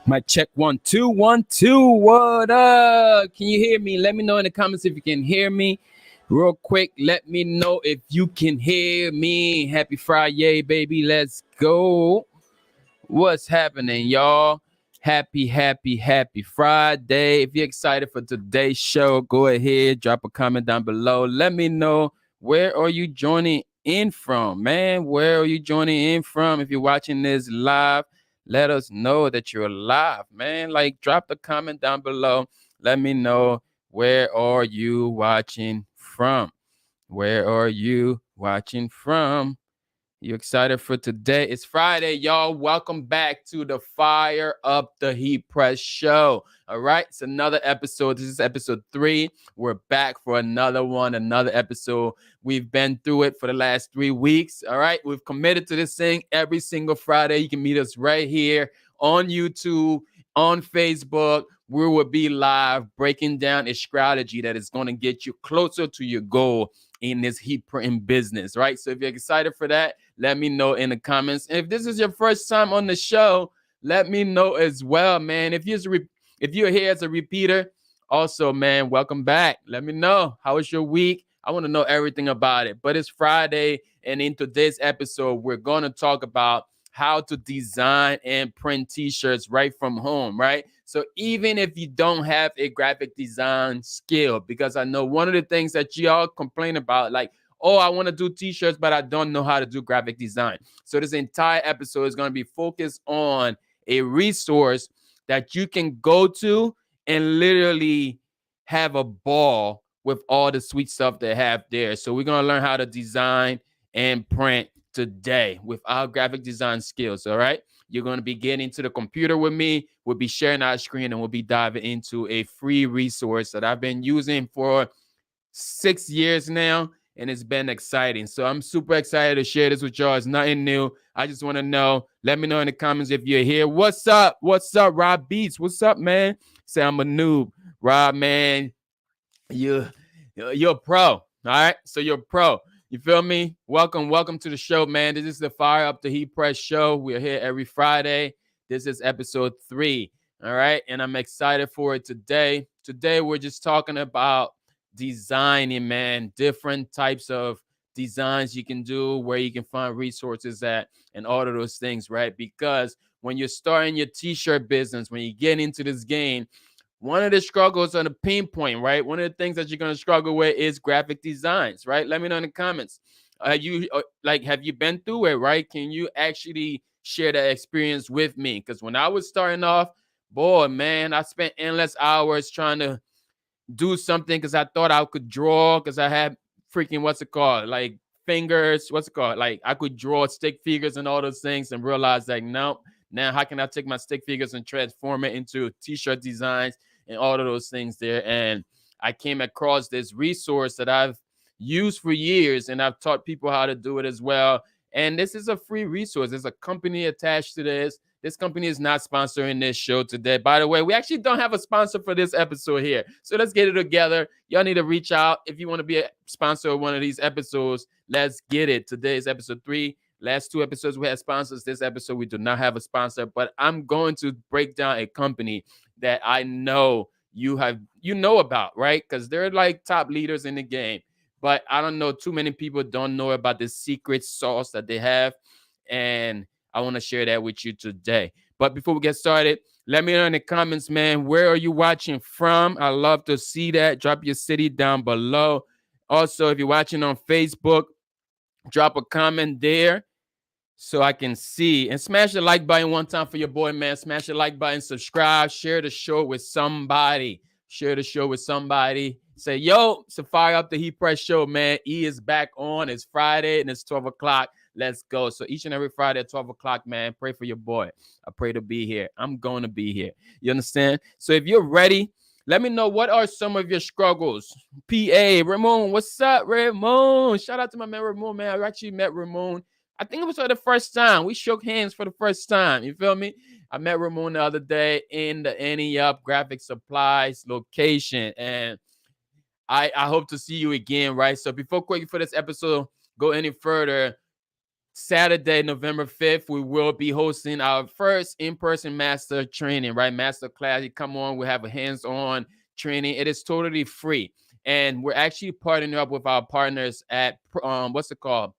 My check 1 2 1 2. What up? Can you hear me? Let me know in the comments if you can hear me. Real quick, let me know if you can hear me. Happy Friday, baby. Let's go. What's happening, y'all? Happy Friday. If you're excited for today's show, go ahead, drop a comment down below. Let me know where are you joining in from, man? Where are you joining in from? If you're watching this live, let us know that you're live, man. Like, drop the comment down below. Let me know where are you watching from? Where are you watching from? You excited for today? It's Friday, y'all. Welcome back to the Fire Up the Heat Press show. All right, it's another episode. This is episode 3. We're back for another one, another episode. We've been through it for the last 3 weeks. All right, we've committed to this thing every single Friday. You can meet us right here on YouTube, on Facebook. We will be live breaking down a strategy that is going to get you closer to your goal in this heat printing business, right? So if you're excited for that, let me know in the comments. And if this is your first time on the show, let me know as well, man. If you're here as a repeater, also, man, welcome back. Let me know, how was your week? I want to know everything about it. But it's Friday, and in today's episode, we're going to talk about how to design and print t-shirts right from home, right? So even if you don't have a graphic design skill, because I know one of the things that y'all complain about, like, oh, I want to do t-shirts, but I don't know how to do graphic design. So this entire episode is going to be focused on a resource that you can go to and literally have a ball with all the sweet stuff they have there. So we're going to learn how to design and print today with our graphic design skills, all right? You're going to be getting to the computer with me. We'll be sharing our screen and we'll be diving into a free resource that I've been using for 6 years now, and it's been exciting. So I'm super excited to share this with y'all. It's nothing new. I just want to know. Let me know in the comments if you're here. What's up? What's up, Rob Beats? What's up, man? Say I'm a noob. Rob, man, you're a pro. All right, so you're a pro. You feel me? Welcome to the show, man. This is the Fire Up the Heat Press show. We're here every Friday. This is episode 3. All right, and I'm excited for it today. Today we're just talking about designing, man, different types of designs you can do, where you can find resources at, and all of those things, right? Because when you're starting your t-shirt business, when you get into this game, one of the struggles on the pain point, right? One of the things that you're going to struggle with is graphic designs, right? Let me know in the comments. Have you been through it, right? Can you actually share that experience with me? Because when I was starting off, boy, man, I spent endless hours trying to do something because I thought I could draw, because I had freaking, what's it called? Like fingers, what's it called? Like I could draw stick figures and all those things, and realize like, nope. Now, how can I take my stick figures and transform it into t-shirt designs and all of those things there? And I came across this resource that I've used for years, and I've taught people how to do it as well. And this is a free resource. There's a company attached to this. This company is not sponsoring this show today. By the way, we actually don't have a sponsor for this episode here. So let's get it together. Y'all need to reach out. If you want to be a sponsor of one of these episodes, let's get it. Today is episode 3. Last 2 episodes we had sponsors. This episode we do not have a sponsor, but I'm going to break down a company that I know you know about, right? Because they're like top leaders in the game. But I don't know, too many people don't know about the secret sauce that they have. And I want to share that with you today. But before we get started, let me know in the comments, man, where are you watching from? I love to see that. Drop your city down below. Also, if you're watching on Facebook, drop a comment there so I can see. And smash the like button one time for your boy, man. Smash the like button, subscribe, share the show with somebody. Share the show with somebody. Say, yo, it's a Fire Up the Heat Press show, man. E is back on. It's Friday and it's 12 o'clock. Let's go. So each and every Friday at 12 o'clock, man, pray for your boy. I pray to be here. I'm going to be here. You understand? So if you're ready, let me know, what are some of your struggles? PA, Ramon, what's up, Ramon? Shout out to my man, Ramon, man. I actually met Ramon. I think it was for the first time. We shook hands for the first time. You feel me? I met Ramon the other day in the Any Up Graphic Supplies location. And I hope to see you again, right? So before quick for this episode, go any further, Saturday, November 5th, we will be hosting our first in-person master training, right? Master class. You come on, we have a hands-on training. It is totally free. And we're actually partnering up with our partners at, what's it called?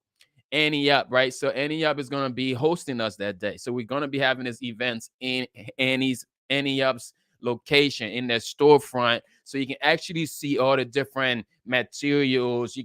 Annie Up, right? So Annie Up is going to be hosting us that day. So we're going to be having this events in Annie Up's location in their storefront, so you can actually see all the different materials. You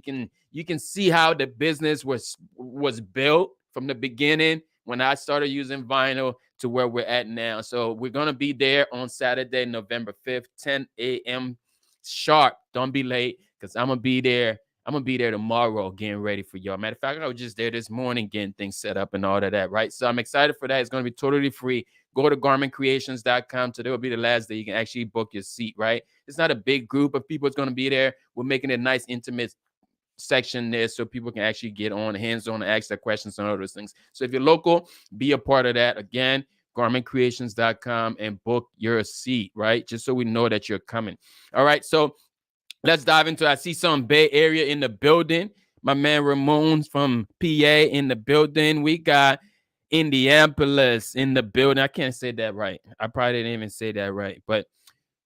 can see how the business was built from the beginning when I started using vinyl to where we're at now. So we're going to be there on Saturday, November 5th, 10 a.m. sharp. Don't be late, because I'm gonna be there tomorrow getting ready for y'all. Matter of fact, I was just there this morning getting things set up and all of that, right? So I'm excited for that. It's gonna be totally free. Go to garmentcreations.com. Today will be the last day you can actually book your seat, right? It's not a big group of people that's gonna be there. We're making it a nice, intimate section there so people can actually get on hands-on and ask their questions and all those things. So if you're local, be a part of that. Again, garmentcreations.com and book your seat, right? Just so we know that you're coming. All right, so let's dive into it. I see some Bay Area in the building. My man Ramon's from PA in the building. We got Indianapolis in the building. I can't say that right. I probably didn't even say that right. But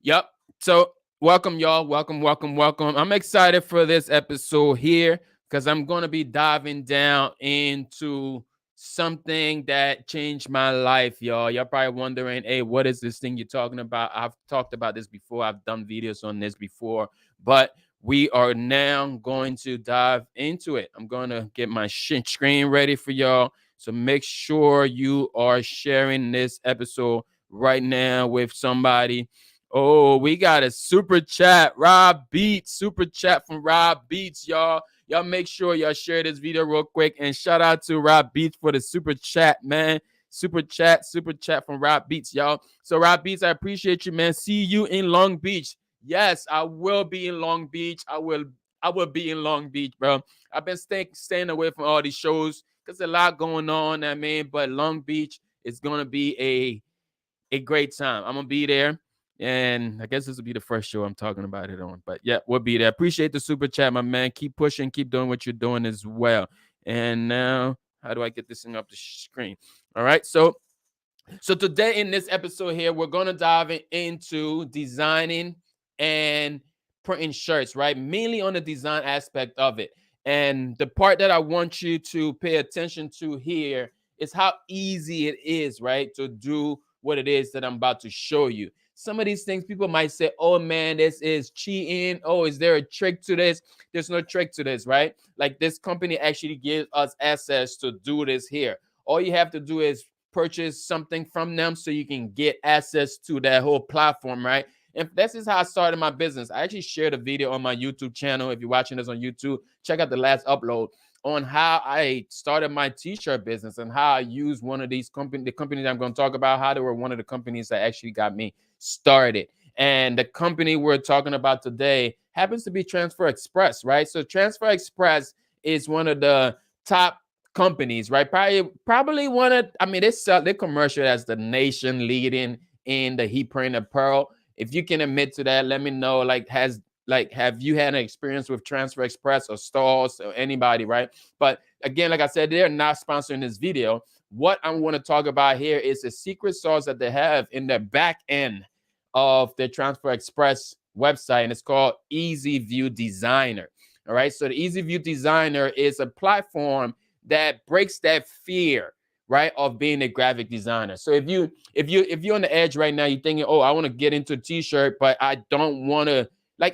yep. So welcome, y'all. Welcome, welcome, welcome. I'm excited for this episode here because I'm going to be diving down into something that changed my life, y'all. Y'all probably wondering, hey, what is this thing you're talking about? I've talked about this before. I've done videos on this before, but we are now going to dive into it. I'm going to get my screen ready for y'all. So make sure you are sharing this episode right now with somebody. Oh, we got a super chat. Rob Beats, super chat from Rob Beats, y'all. Y'all make sure y'all share this video real quick. And shout out to Rob Beats for the super chat, man. Super chat from Rob Beats, y'all. So Rob Beats, I appreciate you, man. See you in Long Beach. Yes, I will be in Long Beach. I will be in Long Beach, bro. I've been staying away from all these shows because there's a lot going on, I mean, but Long Beach is gonna be a great time. I'm gonna be there. And I guess this will be the first show I'm talking about it on. But yeah, we'll be there. Appreciate the super chat, my man. Keep pushing, keep doing what you're doing as well. And now, how do I get this thing up the screen? All right. So today in this episode here, we're going to dive into designing and printing shirts, right? Mainly on the design aspect of it. And the part that I want you to pay attention to here is how easy it is, right, to do what it is that I'm about to show you. Some of these things people might say, oh man, this is cheating. Oh, is there a trick to this? There's no trick to this, right? Like this company actually gives us access to do this here. All you have to do is purchase something from them so you can get access to that whole platform, right? And this is how I started my business. I actually shared a video on my YouTube channel. If you're watching this on YouTube, check out the last upload on how I started my t-shirt business and how I used one of these the companies I'm going to talk about, how they were one of the companies that actually got me started. And the company we're talking about today happens to be Transfer Express, right? So Transfer Express is one of the top companies, right? Probably one of, I mean, they sell their commercial as the nation leading in the heat print apparel. If you can admit to that, let me know. Have you had an experience with Transfer Express or stores or anybody, right? But again, like I said, they're not sponsoring this video. What I want to talk about here is the secret sauce that they have in the back end of the Transfer Express website, and it's called Easy View Designer. All right, so the Easy View Designer is a platform that breaks that fear, right, of being a graphic designer. So if you're on the edge right now, you're thinking, oh, I want to get into a t-shirt, but I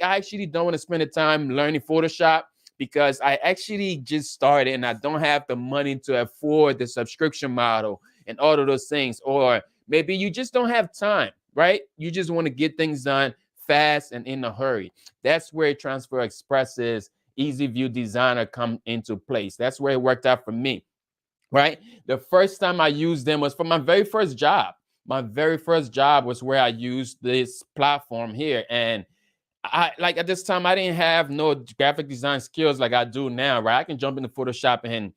actually don't want to spend the time learning Photoshop because I actually just started and I don't have the money to afford the subscription model and all of those things. Or maybe you just don't have time, right? You just want to get things done fast and in a hurry. That's where Transfer Express's Easy View Designer come into place. That's where it worked out for me, right? The first time I used them was for my very first job. My very first job was where I used this platform here. And at this time, I didn't have no graphic design skills like I do now, right? I can jump into Photoshop and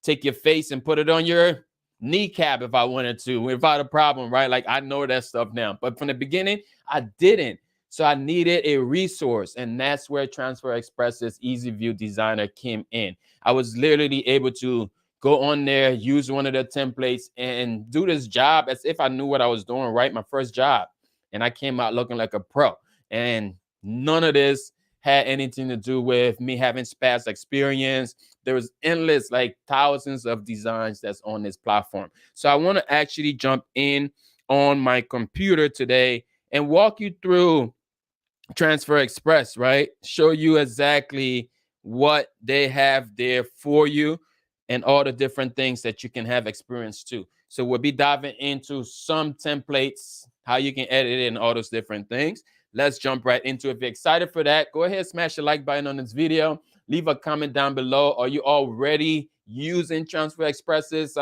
take your face and put it on your kneecap if I wanted to, without a problem, right? Like I know that stuff now. But from the beginning, I didn't. So I needed a resource, and that's where Transfer Express's Easy View Designer came in. I was literally able to go on there, use one of the templates, and do this job as if I knew what I was doing, right? My first job. And I came out looking like a pro. And none of this had anything to do with me having past experience. There was endless, like thousands of designs that's on this platform. So I want to actually jump in on my computer today and walk you through Transfer Express, right? Show you exactly what they have there for you and all the different things that you can have experience to. So we'll be diving into some templates, how you can edit it and all those different things. Let's jump right into it. If you're excited for that, go ahead, smash the like button on this video. Leave a comment down below. Are you already using Transfer Express's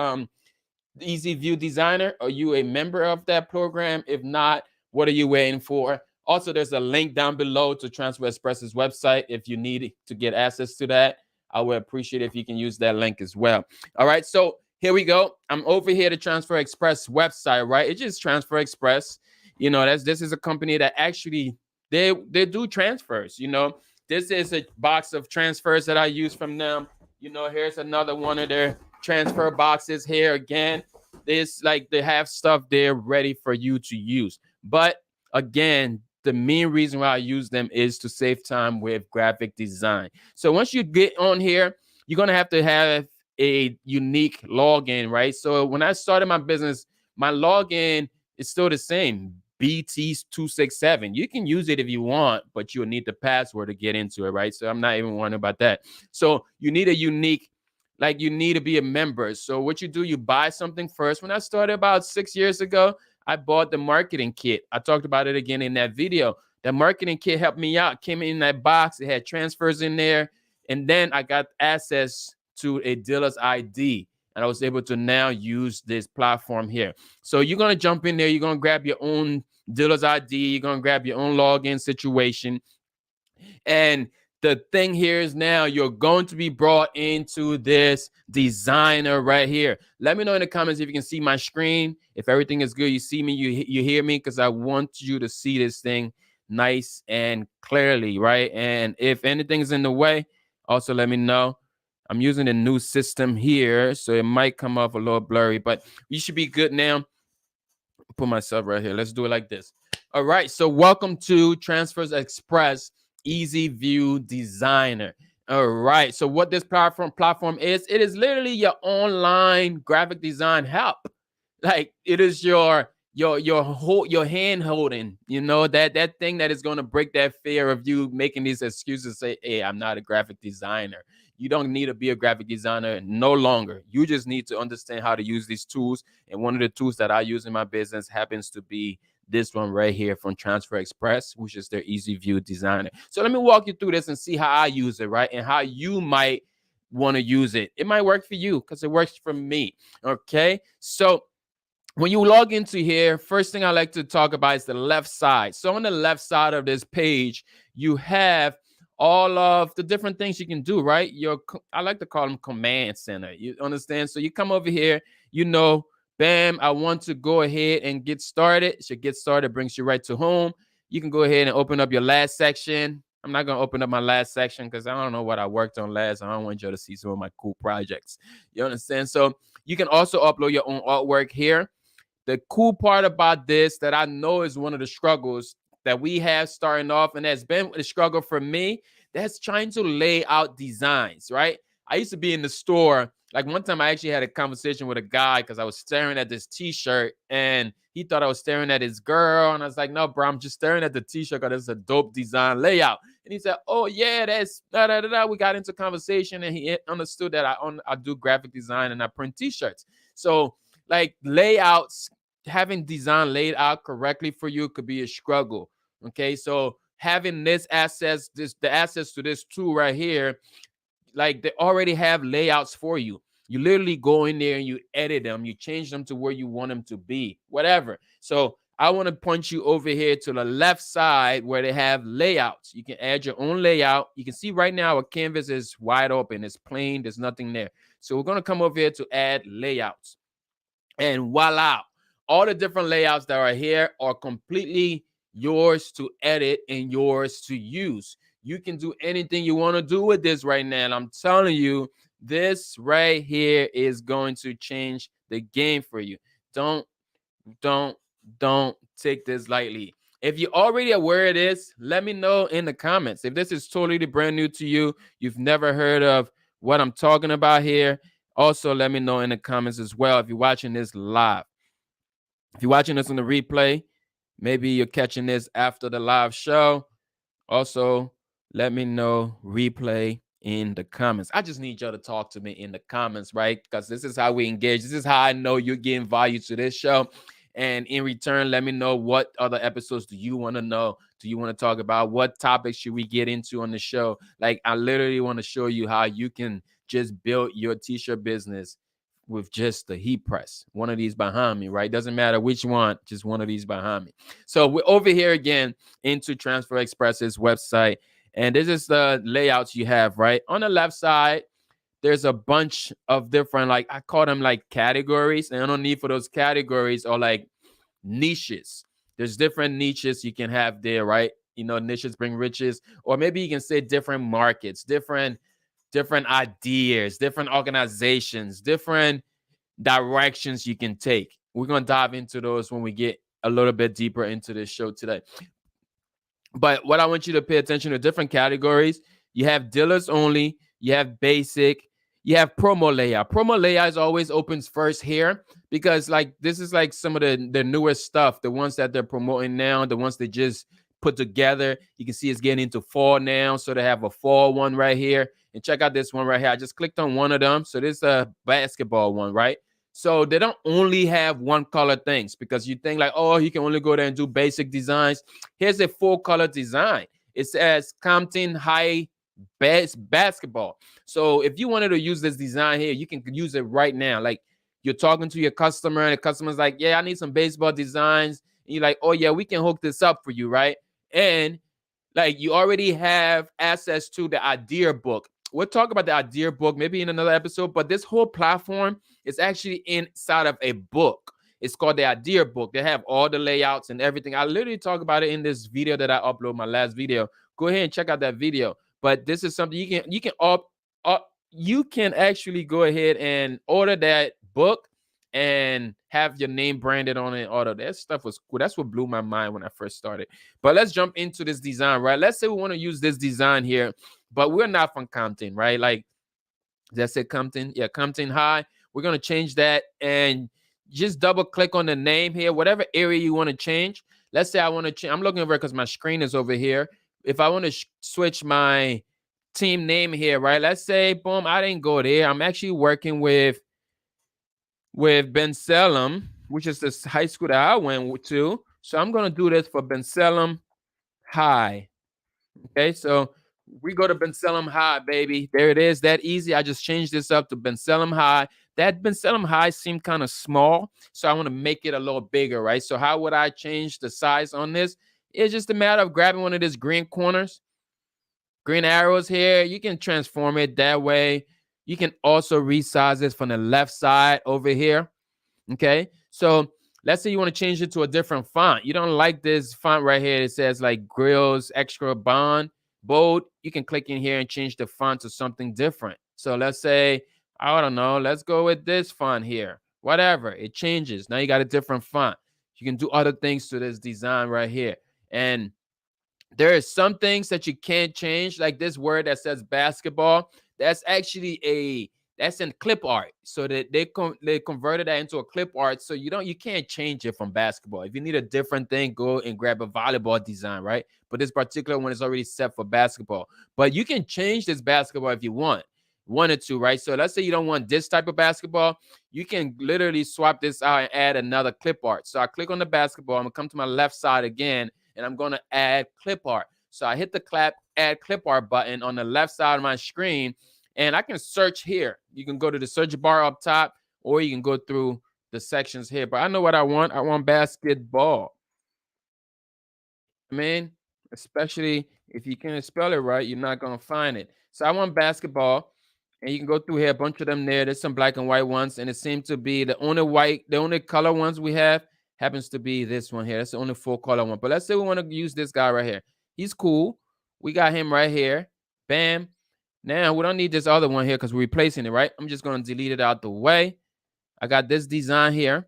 Easy View Designer? Are you a member of that program? If not, what are you waiting for? Also, there's a link down below to Transfer Express's website if you need to get access to that. I would appreciate it if you can use that link as well. All right, so here we go. I'm over here to Transfer Express website, right? It's just Transfer Express. You know, this is a company that actually they do transfers. You know, this is a box of transfers that I use from them. You know, here's another one of their transfer boxes here again. It's like they have stuff there ready for you to use. But again, the main reason why I use them is to save time with graphic design. So once you get on here, you're going to have a unique login, right? So when I started my business, my login is still the same, BT267. You can use it if you want, but you'll need the password to get into it, right? So I'm not even worrying about that. So you need a unique, like you need to be a member. So what you do, you buy something first. When I started about 6 years ago, I bought the marketing kit. I talked about it again in that video. The marketing kit helped me out, came in that box. It had transfers in there. And then I got access to a dealer's ID. And I was able to now use this platform here. So you're going to jump in there. You're going to grab your own dealer's ID. You're going to grab your own login situation. And the thing here is now you're going to be brought into this designer right here. Let me know in the comments if you can see my screen. If everything is good, you see me, you hear me, because I want you to see this thing nice and clearly, right? And if anything's in the way, also let me know. I'm using a new system here, so it might come off a little blurry, but you should be good now. Put myself right here. Let's do it like this. All right, so welcome to Transfers Express Easy View Designer. All right, so what this platform is, it is literally your online graphic design help. Like it is your hand holding, you know, that thing that is going to break that fear of you making these excuses, say, hey, I'm not a graphic designer. You don't need to be a graphic designer no longer. You just need to understand how to use these tools. And one of the tools that I use in my business happens to be this one right here from Transfer Express, which is their Easy View Designer. So let me walk you through this and see how I use it, right? And how you might want to use it. It might work for you because it works for me. Okay. So when you log into here, first thing I like to talk about is the left side. So on the left side of this page, you have all of the different things you can do, right? I like to call them command center. You understand? So you come over here, you know, bam, I want to go ahead and get started. So get started brings you right to home. You can go ahead and open up your last section. I'm not going to open up my last section because I don't know what I worked on last. I don't want you to see some of my cool projects. You understand? So you can also upload your own artwork here. The cool part about this that I know is one of the struggles that we have starting off, and that's been a struggle for me, that's trying to lay out designs, right? I used to be in the store. Like one time I actually had a conversation with a guy because I was staring at this t-shirt and he thought I was staring at his girl. And I was like, no, bro, I'm just staring at the t-shirt because it's a dope design layout. And he said, oh, yeah, that's da-da-da-da. We got into conversation and he understood that I do graphic design and I print t-shirts. So like layouts, having design laid out correctly for you could be a struggle. Okay, so having the access to this tool right here, like they already have layouts for you. You literally go in there and you edit them, you change them to where you want them to be, whatever. So I want to point you over here to the left side where they have layouts. You can add your own layout. You can see right now our canvas is wide open, it's plain, there's nothing there. So we're going to come over here to add layouts. And voila, all the different layouts that are here are completely yours to edit and yours to use. You can do anything you want to do with this right now. And I'm telling you, This right here is going to change the game for you. Don't don't don't take this lightly. If you're already aware of this, let me know in the comments. If this is totally brand new to you, you've never heard of what I'm talking about here, also let me know in the comments as well if you're watching this live. If you're watching this on the replay, maybe you're catching this after the live show. Also, let me know replay in the comments. I just need y'all to talk to me in the comments, right? Because this is how we engage. This is how I know you're getting value to this show. And in return, let me know what other episodes do you want to know? Do you want to talk about? What topics should we get into on the show? Like, I literally want to show you how you can just build your t-shirt business with just the heat press. One of these behind me, right? Doesn't matter which one, just one of these behind me. So we're over here again into Transfer Express's website. And this is the layouts you have, right? On the left side, there's a bunch of different, like, I call them like categories. And underneath for those categories are like niches. There's different niches you can have there, right? You know, niches bring riches. Or maybe you can say different markets, different ideas, different organizations, different directions you can take. We're going to dive into those when we get a little bit deeper into this show today. But what I want you to pay attention to different categories. You have dealers only, you have basic, you have promo layout. Promo layout is always opens first here because like this is like some of the newest stuff, the ones that they're promoting now, the ones they just put together. You can see it's getting into fall now. So they have a fall one right here. And check out this one right here. I just clicked on one of them. So this is a basketball one, right? So they don't only have one color things because you think like, oh, you can only go there and do basic designs. Here's a full color design. It says Compton High Basketball. So if you wanted to use this design here, you can use it right now. Like you're talking to your customer and the customer's like, yeah, I need some baseball designs. And you're like, oh yeah, we can hook this up for you, right? And like you already have access to the idea book. We'll talk about the idea book maybe in another episode, but this whole platform is actually inside of a book. It's called the idea book. They have all the layouts and everything. I literally talk about it in this video that I upload, my last video. Go ahead and check out that video. But this is something you can actually go ahead and order that book and have your name branded on it. All of that stuff was cool. That's what blew my mind when I first started. But let's jump into this design, right? Let's say we want to use this design here, but we're not from Compton, right? Like, that's it, Compton. Yeah, Compton High. We're going to change that and just double click on the name here, whatever area you want to change. Let's say I want to change. I'm looking over because my screen is over here. If I want to switch my team name here, right? Let's say, boom, I didn't go there. I'm actually working with Ben Salem, which is this high school that I went to. So I'm going to do this for Ben Salem High. Okay, so we go to Ben Salem High, baby. There it is, that easy. I just changed this up to Ben Salem High. That Ben Salem High seemed kind of small, so I want to make it a little bigger, right? So how would I change the size on this? It's just a matter of grabbing one of these green corners, green arrows here. You can transform it that way. You can also resize this from the left side over here. Okay, so let's say you want to change it to a different font. You don't like this font right here. It says like Grills Extra Bold. You can click in here and change the font to something different. So let's say, I don't know, let's go with this font here. Whatever, it changes. Now you got a different font. You can do other things to this design right here. And there are some things that you can't change, like this word that says basketball. That's actually that's in clip art. So that they converted that into a clip art. So you can't change it from basketball. If you need a different thing, go and grab a volleyball design, right? But this particular one is already set for basketball. But you can change this basketball if you wanted to, right? So let's say you don't want this type of basketball. You can literally swap this out and add another clip art. So I click on the basketball. I'm gonna come to my left side again, and I'm going to add clip art. So I hit the add clip art button on the left side of my screen, and I can search here. You can go to the search bar up top, or you can go through the sections here. But I know what I want. I want basketball. I mean, especially if you can't spell it right, you're not going to find it. So I want basketball, and you can go through here, a bunch of them there. There's some black and white ones, and it seems to be the only color ones we have happens to be this one here. That's the only full color one. But let's say we want to use this guy right here. He's cool. We got him right here. Bam. Now we don't need this other one here because we're replacing it, right? I'm just going to delete it out the way. I got this design here.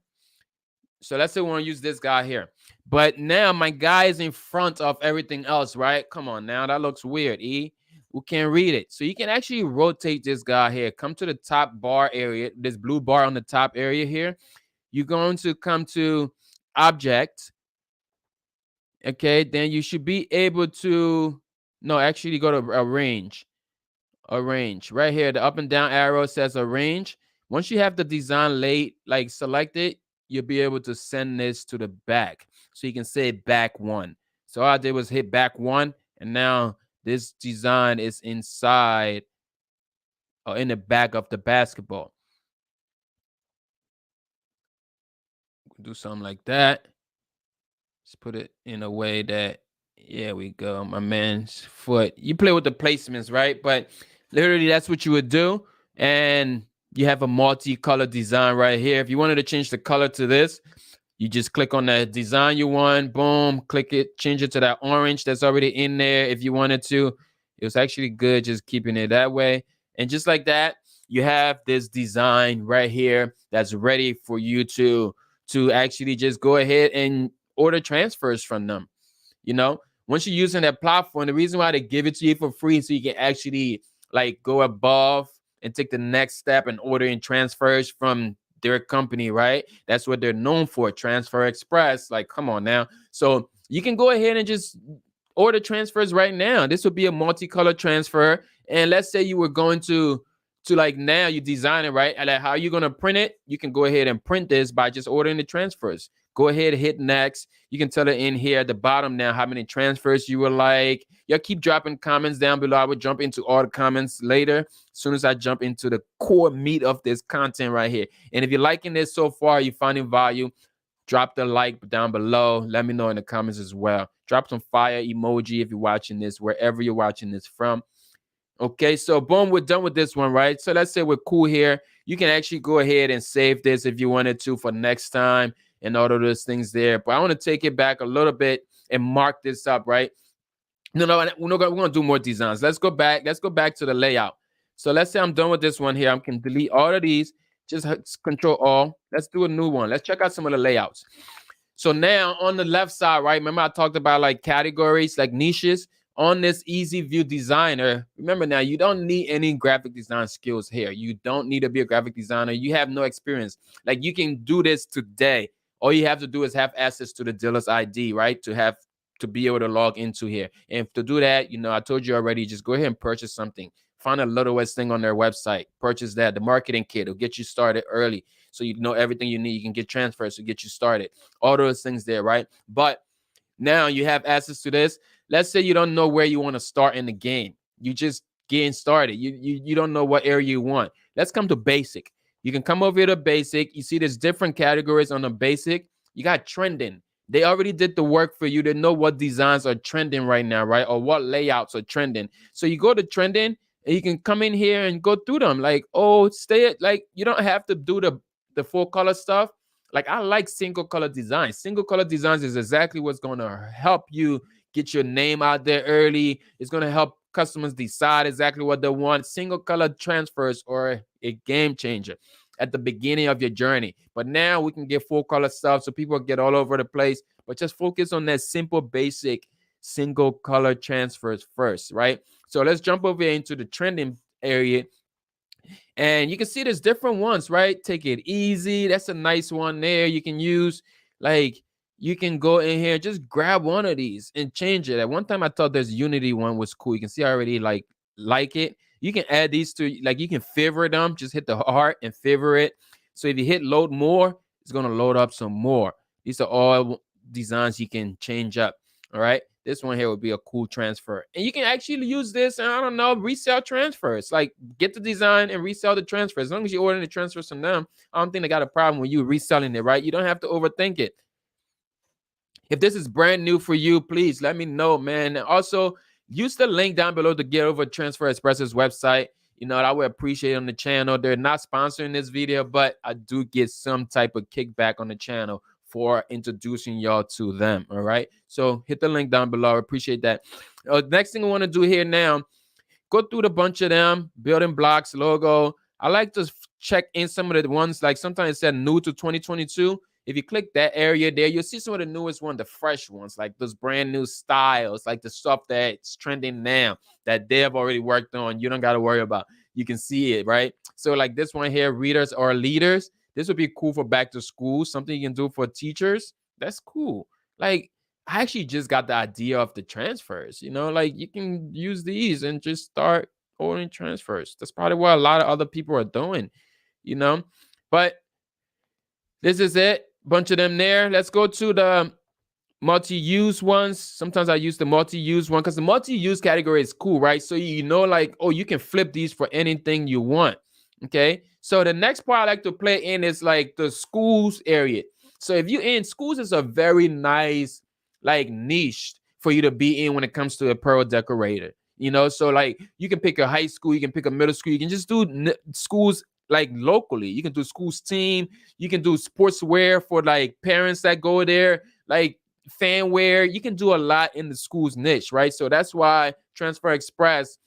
So let's say we want to use this guy here. But now my guy is in front of everything else, right? Come on now, that looks weird, E. We can't read it. So you can actually rotate this guy here. Come to the top bar area, this blue bar on the top area here. You're going to come to object. Okay, then you should be able to, no, actually go to arrange. Arrange. Right here, the up and down arrow says arrange. Once you have the design laid, like selected, you'll be able to send this to the back. So you can say back one. So all I did was hit back one, and now this design is inside or in the back of the basketball. Do something like that. Just put it in a way that, yeah, we go. My man's foot. You play with the placements, right? But literally, that's what you would do. And you have a multi-color design right here. If you wanted to change the color to this, you just click on the design you want. Boom, click it, change it to that orange that's already in there. If you wanted to, it was actually good just keeping it that way. And just like that, you have this design right here that's ready for you to actually just go ahead and order transfers from them. You know, once you're using that platform, the reason why they give it to you for free so you can actually like go above and take the next step and order in transfers from their company, right? That's what they're known for, Transfer Express. Like, come on now. So you can go ahead and just order transfers right now. This would be a multicolor transfer. And let's say you were going to like now you design it, right? And like how you're going to print it, you can go ahead and print this by just ordering the transfers. Go ahead, hit next. You can tell it in here at the bottom now how many transfers you would like. Y'all keep dropping comments down below. I will jump into all the comments later as soon as I jump into the core meat of this content right here. And if you're liking this so far, you're finding value, drop the like down below. Let me know in the comments as well. Drop some fire emoji if you're watching this, wherever you're watching this from. Okay, so boom, we're done with this one, right? So let's say we're cool here. You can actually go ahead and save this if you wanted to for next time and all of those things there. But I want to take it back a little bit and mark this up, right? No, we're going to do more designs. Let's go back. Let's go back to the layout. So let's say I'm done with this one here. I can delete all of these. Just control all. Let's do a new one. Let's check out some of the layouts. So now on the left side, right? Remember I talked about like categories, like niches on this easy view designer. Remember now, you don't need any graphic design skills here. You don't need to be a graphic designer. You have no experience. Like you can do this today. All you have to do is have access to the dealer's ID, right? To be able to log into here. And to do that, you know, I told you already, just go ahead and purchase something. Find a littlest thing on their website. Purchase that. The marketing kit will get you started early. So you know everything you need. You can get transfers to get you started. All those things there, right? But now you have access to this. Let's say you don't know where you want to start in the game. You just getting started. You don't know what area you want. Let's come to basic. You can come over here to basic. You see there's different categories on the basic. You got trending. They already did the work for you. They know what designs are trending right now, right? Or what layouts are trending. So you go to trending and you can come in here and go through them. Like, oh, like you don't have to do the full color stuff. Like I like single color designs. Single color designs is exactly what's going to help you get your name out there early. It's going to help customers decide exactly what they want. Single color transfers are a game changer at the beginning of your journey. But now we can get full color stuff so people get all over the place. But just focus on that simple, basic single color transfers first, right? So let's jump over into the trending area. And you can see there's different ones, right? Take it easy. That's a nice one there. You can use, like, you can go in here, just grab one of these and change it. At one time, I thought there's Unity one was cool. You can see I already like it. You can add these to, like, you can favorite them. Just hit the heart and favorite. So if you hit load more, it's going to load up some more. These are all designs you can change up. All right. This one here would be a cool transfer. And you can actually use this, and I don't know, resell transfers. Like get the design and resell the transfer. As long as you're ordering the transfers from them, I don't think they got a problem with you reselling it, right? You don't have to overthink it. If this is brand new for you, please let me know, man. And also, use the link down below to get over Transfer Express's website. You know, I would appreciate it on the channel. They're not sponsoring this video, but I do get some type of kickback on the channel for introducing y'all to them. All right. So hit the link down below. I appreciate that. Next thing I want to do here now, go through the bunch of them, building blocks, logo. I like to check in some of the ones, like sometimes it said new to 2022. If you click that area there, you'll see some of the newest ones, the fresh ones, like those brand new styles, like the stuff that's trending now that they have already worked on. You don't got to worry about. You can see it, right? So like this one here, readers or leaders. This would be cool for back to school, something you can do for teachers. That's cool. Like I actually just got the idea of the transfers, like you can use these and just start ordering transfers. That's probably what a lot of other people are doing, you know. But this is it. Bunch of them there. Let's go to the multi-use ones. Sometimes I use the multi-use one because the multi-use category is cool, right? So like, oh, you can flip these for anything you want. Okay. So the next part I like to play in is like the schools area. So if you're in schools, it's a very nice like niche for you to be in when it comes to apparel decorator. So like you can pick a high school, you can pick a middle school, you can just do schools like locally. You can do schools team, you can do sportswear for like parents that go there, like fan wear. You can do a lot in the school's niche, right? So that's why Transfer Express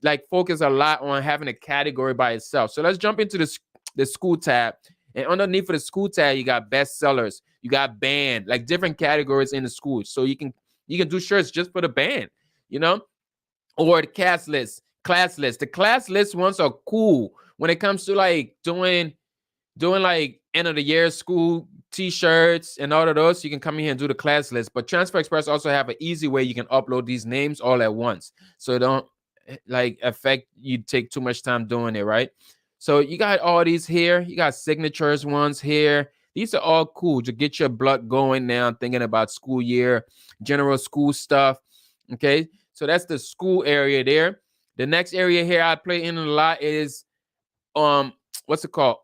like focus a lot on having a category by itself. So let's jump into the school tab. And underneath of the school tab, you got bestsellers, you got band, like different categories in the school. So you can do shirts just for the band, or the class list. The class list ones are cool when it comes to like doing like end of the year school t-shirts and all of those. You can come in here and do the class list. But Transfer Express also have an easy way you can upload these names all at once, so it don't like affect you take too much time doing it, right? So you got all these here. You got signatures ones here. These are all cool to get your blood going now, thinking about school year, general school stuff. Okay, so that's the school area there. The next area here I play in a lot is what's it called?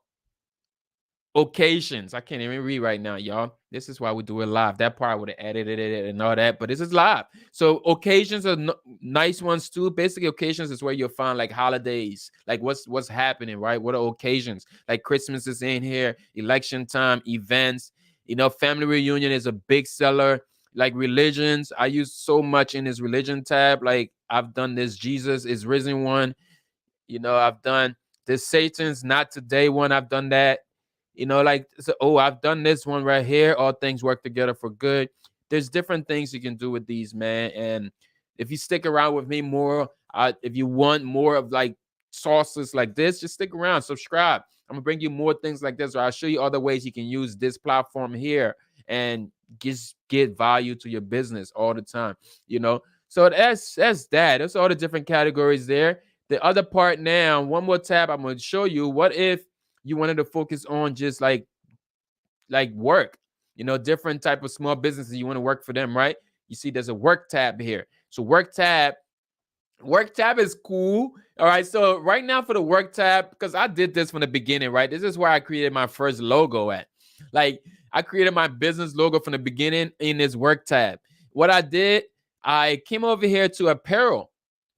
Occasions. I can't even read right now, y'all. This is why we do it live. That part I would have edited it and all that, but this is live. So occasions are nice ones too. Basically, occasions is where you'll find like holidays, like what's happening, right? What are occasions? Like Christmas is in here, election time, events. Family reunion is a big seller. Like religions, I use so much in this religion tab. Like I've done this Jesus is risen one. I've done this Satan's not today one. I've done that. I've done this one right here. All things work together for good. There's different things you can do with these, man. And if you stick around with me more, if you want more of like sauces like this, just stick around, subscribe. I'm gonna bring you more things like this, or I'll show you other ways you can use this platform here and just get value to your business all the time. So that's that. That's all the different categories there. The other part now, one more tab, I'm gonna show you. What if you wanted to focus on just like work, different type of small businesses, you want to work for them, right? You see there's a work tab here. So work tab is cool. All right, so right now for the work tab, because I did this from the beginning, right? This is where I created my first logo at. Like I created my business logo from the beginning in this work tab. What I did, I came over here to apparel.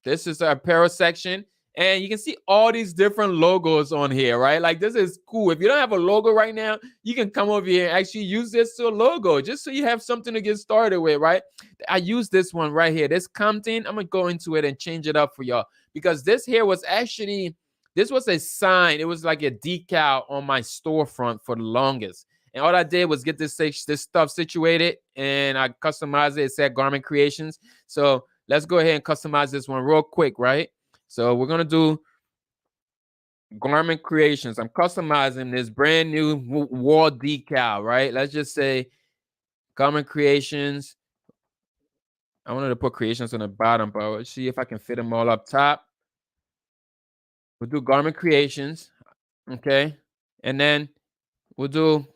This is the apparel section. And you can see all these different logos on here, right? Like this is cool. If you don't have a logo right now, you can come over here and actually use this to a logo just so you have something to get started with, right? I use this one right here. This Compton, I'm going to go into it and change it up for y'all because this here was actually, this was a sign. It was like a decal on my storefront for the longest. And all I did was get this stuff situated and I customized it. It said Garment Creations. So let's go ahead and customize this one real quick, right? So we're going to do Garment Creations. I'm customizing this brand new wall decal, right? Let's just say Garment Creations. I wanted to put creations on the bottom, but let's see if I can fit them all up top. We'll do Garment Creations, okay? And then we'll do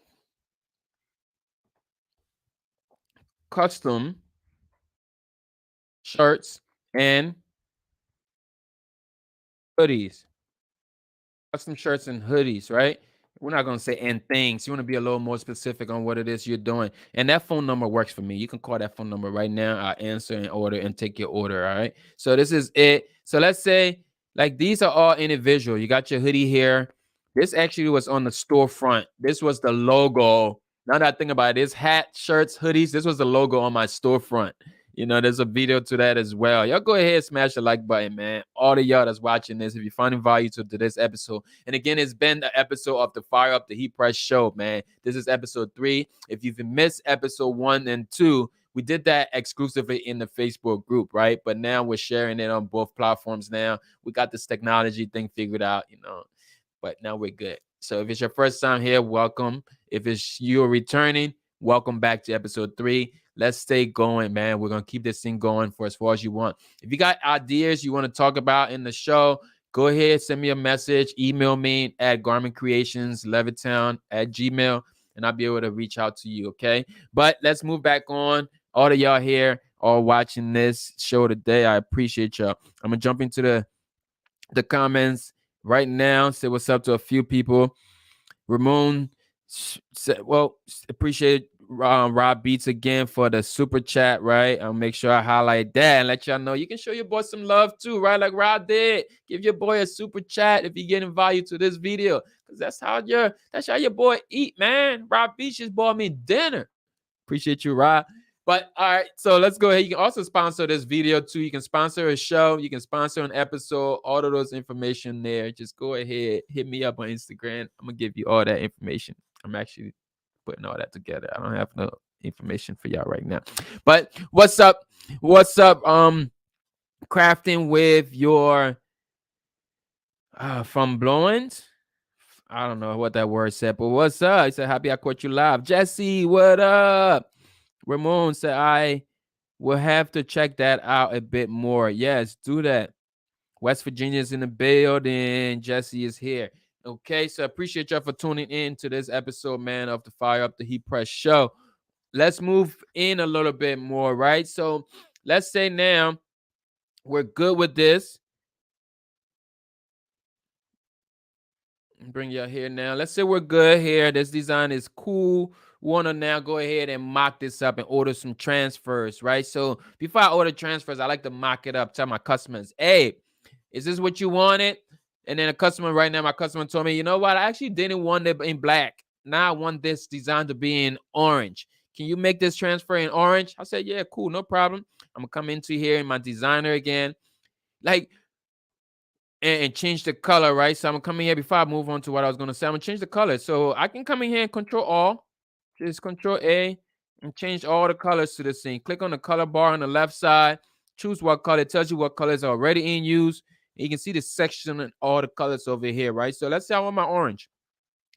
custom shirts and hoodies. Custom shirts and hoodies, right? We're not going to say and things. You want to be a little more specific on what it is you're doing. And that phone number works for me. You can call that phone number right now. I'll answer and order and take your order, all right? So this is it. So let's say, like, these are all individual. You got your hoodie here. This actually was on the storefront. This was the logo. Now that I think about it, this hat, shirts, hoodies, this was the logo on my storefront. There's a video to that as well. Y'all go ahead, smash the like button, man. All of y'all that's watching this, if you're finding value to this episode. And again, it's been the episode of the Fire Up the Heat Press show, man. This is episode 3. If you've missed episode 1 and 2, we did that exclusively in the Facebook group, right? But now we're sharing it on both platforms now. We got this technology thing figured out, but now we're good. So if it's your first time here, welcome. If it's you're returning, welcome back to episode 3. Let's stay going, man. We're going to keep this thing going for as far as you want. If you got ideas you want to talk about in the show, go ahead, send me a message, email me at garmentcreationslevittown@gmail.com, and I'll be able to reach out to you, okay? But let's move back on. All of y'all here are watching this show today. I appreciate y'all. I'm going to jump into the comments right now. Say what's up to a few people. Ramon said, well, appreciate Rob Beats again for the super chat, right? I'll make sure I highlight that and let y'all know you can show your boy some love too, right? Like Rob did. Give your boy a super chat if you're getting value to this video, because that's how your boy eat, man. Rob Beats just bought me dinner. Appreciate you, Rob. But all right, so let's go ahead. You can also sponsor this video too. You can sponsor a show. You can sponsor an episode. All of those information there. Just go ahead, hit me up on Instagram. I'm gonna give you all that information. I'm actually putting all that together. I don't have no information for y'all right now. But what's up? What's up? Crafting with your from Blowings. I don't know what that word said, but what's up? He said, happy I caught you live. Jesse, what up? Ramon said, I will have to check that out a bit more. Yes, do that. West Virginia's in the building. Jesse is here. Okay, so I appreciate y'all for tuning in to this episode, man, of the Fire Up the Heat Press show. Let's move in a little bit more, right? So let's say now we're good with this. Bring y'all here now. Let's say we're good here. This design is cool. Want to now go ahead and mock this up and order some transfers, right? So before I order transfers, I like to mock it up, tell my customers, hey, is this what you wanted? And then my customer told me, you know what? I actually didn't want it in black. Now I want this design to be in orange. Can you make this transfer in orange? I said, yeah, cool, no problem. I'm going to come into here in my designer again. And change the color, right? So I'm gonna come in here before I move on to what I was gonna say. I'm gonna change the color. So I can come in here and control all, just control A and change all the colors to this thing. Click on the color bar on the left side, choose what color. It tells you what colors are already in use. And you can see the section and all the colors over here, right? So let's say I want my orange.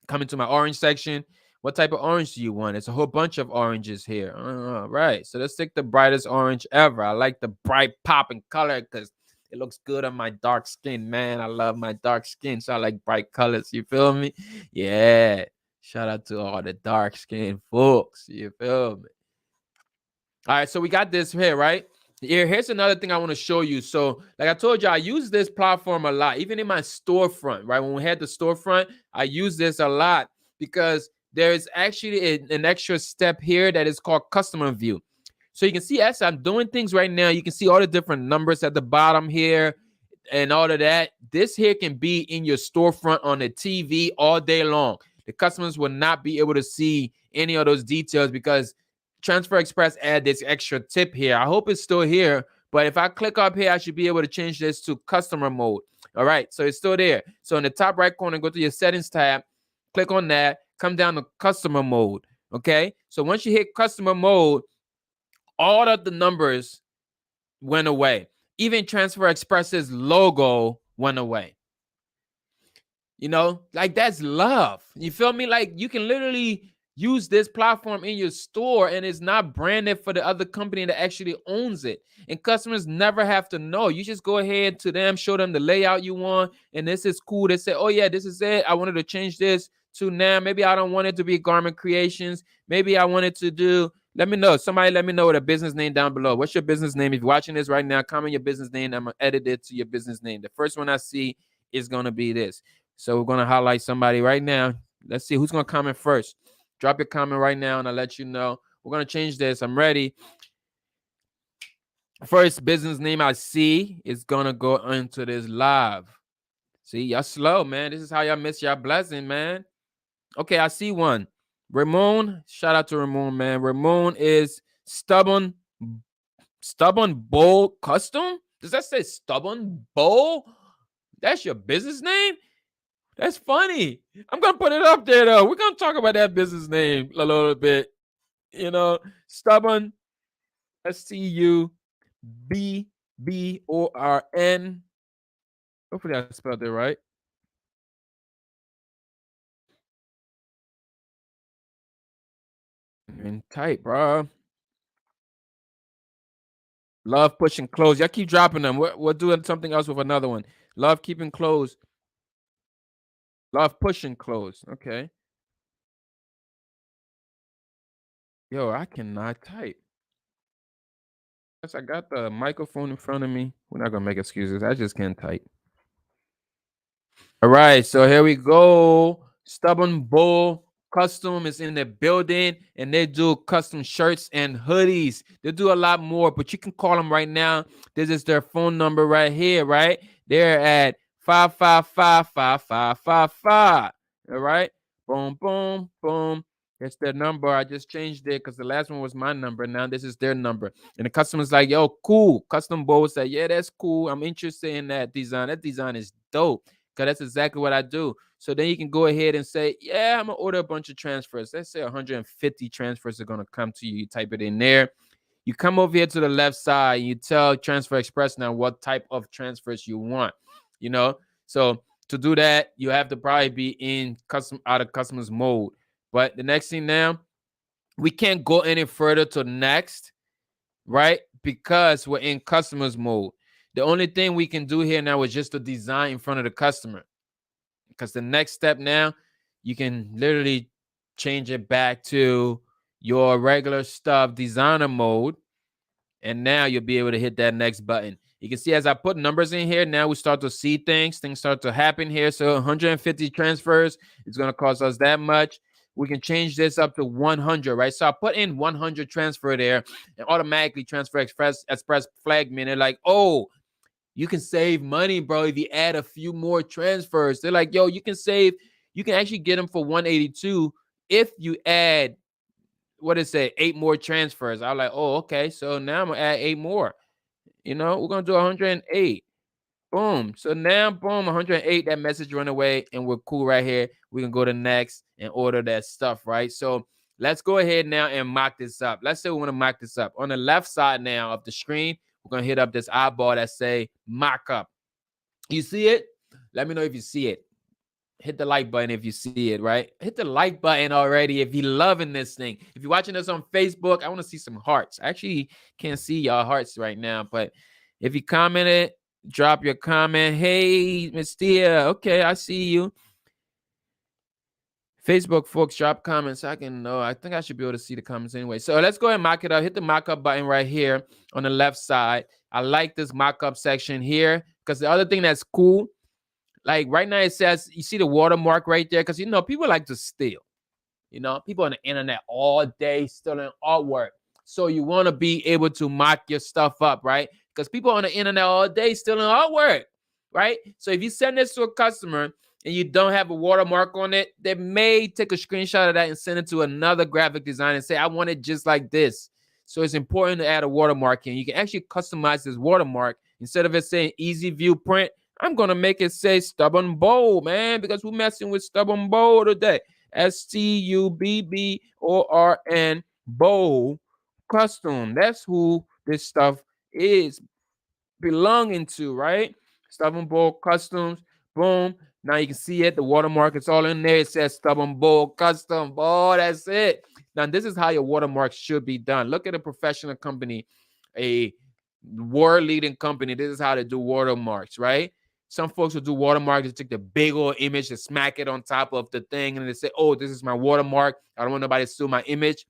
Come into my orange section. What type of orange do you want? It's a whole bunch of oranges here. All right. So let's take the brightest orange ever. I like the bright popping color because it looks good on my dark skin, man. I love my dark skin, so I like bright colors. You feel me? Yeah. Shout out to all the dark skin folks. You feel me? All right, so we got this here, right? Here's another thing I want to show you. So, like I told you, I use this platform a lot, even in my storefront, right? When we had the storefront, I use this a lot because there is actually an extra step here that is called customer view. So you can see as I'm doing things right now, you can see all the different numbers at the bottom here and all of that. This here can be in your storefront on the TV all day long. The customers will not be able to see any of those details because Transfer Express add this extra tip here. I hope it's still here, but if I click up here, I should be able to change this to customer mode. All right, so it's still there. So in the top right corner, go to your settings tab, click on that, come down to customer mode. Okay, so once you hit customer mode, all of the numbers went away. Even Transfer Express's logo went away. Like that's love. You feel me? Like you can literally use this platform in your store and it's not branded for the other company that actually owns it. And customers never have to know. You just go ahead to them, show them the layout you want. And this is cool. They say, oh yeah, this is it. I wanted to change this to now. Maybe I don't want it to be Garment Creations. Maybe I wanted to do, let me know. Somebody let me know the business name down below. What's your business name? If you're watching this right now, comment your business name. I'm going to edit it to your business name. The first one I see is going to be this. So we're going to highlight somebody right now. Let's see who's going to comment first. Drop your comment right now and I'll let you know. We're going to change this. I'm ready. First business name I see is going to go into this live. See, y'all slow, man. This is how y'all miss y'all blessing, man. Okay, I see one. Ramon. Shout out to Ramon, man. Ramon is Stubborn Stubborn Bowl Custom? Does that say Stubborn Bowl? That's your business name? That's funny. I'm gonna put it up there though. We're gonna talk about that business name a little bit. Stubborn, STUBBORN. Hopefully I spelled it right. And tight, bro. Love pushing clothes. Y'all keep dropping them. We're doing something else with another one. Love keeping clothes. Love pushing clothes. Okay. Yo, I cannot type. Yes, I got the microphone in front of me. We're not gonna make excuses. I just can't type. All right, so here we go. Stubborn Bull Custom is in the building, and they do custom shirts and hoodies. They do a lot more, but you can call them right now. This is their phone number right here, right? They're at 555-5555. All right, boom, boom, boom. It's their number. I just changed it because the last one was my number. Now this is their number. And the customer's like, yo, cool. Custom Bull said, yeah, that's cool. I'm interested in that design. That design is dope. Because that's exactly what I do. So then you can go ahead and say, yeah, I'm going to order a bunch of transfers. Let's say 150 transfers are going to come to you. You type it in there. You come over here to the left side. And you tell Transfer Express now what type of transfers you want. So to do that, you have to probably be in out of customers mode. But the next thing now, we can't go any further to next, right? Because we're in customers mode. The only thing we can do here now is just the design in front of the customer. Because the next step now, you can literally change it back to your regular stuff designer mode. And now you'll be able to hit that next button. You can see as I put numbers in here, now we start to see things. Things start to happen here. So 150 transfers is going to cost us that much. We can change this up to 100, right? So I put in 100 transfer there, and automatically Transfer Express flagged me. And they're like, oh, you can save money, bro, if you add a few more transfers. They're like, yo, you can actually get them for 182 if you add, what is it, 8 more transfers. I was like, oh, okay. So now I'm gonna add 8 more. We're gonna do 108. Boom. So now, boom, 108. That message run away, and we're cool right here. We can go to next and order that stuff, right? So let's go ahead now and mock this up. Let's say we want to mock this up. On the left side now of the screen, we're gonna hit up this eyeball that say mock up. You see it? Let me know if you see it. Hit the like button if you see it, right? Hit the like button already if you're loving this thing. If you're watching this on Facebook, I want to see some hearts. I actually can't see y'all hearts right now, but if you commented, drop your comment. Hey, Miss Tia. Okay, I see you. Facebook folks, drop comments. I can know. I think I should be able to see the comments anyway. So let's go ahead and mock it up. Hit the mock up button right here on the left side. I like this mock up section here because the other thing that's cool, like right now it says, you see the watermark right there? Because, people like to steal. People on the internet all day stealing artwork. So you want to be able to mock your stuff up, right? Because people on the internet all day stealing artwork, right? So if you send this to a customer and you don't have a watermark on it, they may take a screenshot of that and send it to another graphic designer and say, I want it just like this. So it's important to add a watermark in. You can actually customize this watermark. Instead of it saying easy view print, I'm going to make it say Stubborn Bowl, man, because we're messing with Stubborn Bowl today. STUBBORN Bowl Custom. That's who this stuff is belonging to, right? Stubborn Bowl Customs. Boom. Now you can see it. The watermark is all in there. It says Stubborn Bowl Custom. Oh, that's it. Now, this is how your watermark should be done. Look at a professional company, a world-leading company. This is how they do watermarks, right? Some folks will do watermarks. They take the big old image and smack it on top of the thing, and they say, oh, this is my watermark. I don't want nobody to steal my image.